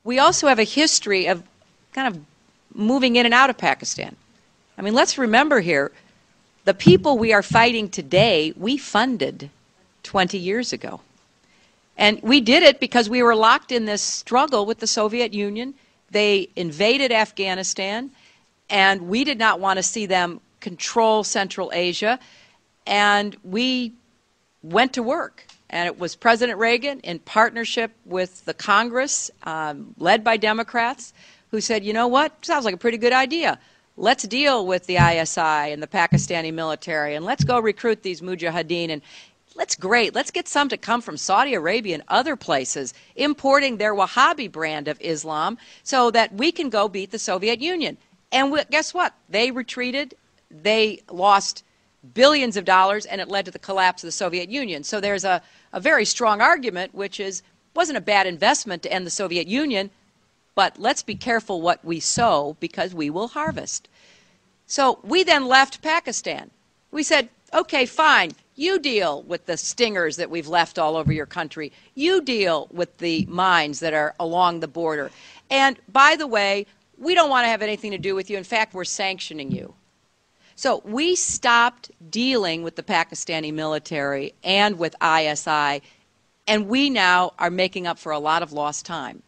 we also have a history of kind of moving in and out of Pakistan. I mean, let's remember here, the people we are fighting today, we funded 20 years ago. And we did it because we were locked in this struggle with the Soviet Union. They invaded Afghanistan, and we did not want to see them control Central Asia. And we went to work. And it was President Reagan, in partnership with the Congress, led by Democrats, who said, you know what, sounds like a pretty good idea. Let's deal with the ISI and the Pakistani military, and let's go recruit these mujahideen. And let's get some to come from Saudi Arabia and other places, importing their Wahhabi brand of Islam so that we can go beat the Soviet Union. And guess what? They retreated. They lost billions of dollars, and it led to the collapse of the Soviet Union. So there's a very strong argument, which is, it wasn't a bad investment to end the Soviet Union, but let's be careful what we sow because we will harvest. So we then left Pakistan. We said, okay, fine, you deal with the stingers that we've left all over your country. You deal with the mines that are along the border. And by the way, we don't want to have anything to do with you. In fact, we're sanctioning you. So we stopped dealing with the Pakistani military and with ISI, and we now are making up for a lot of lost time.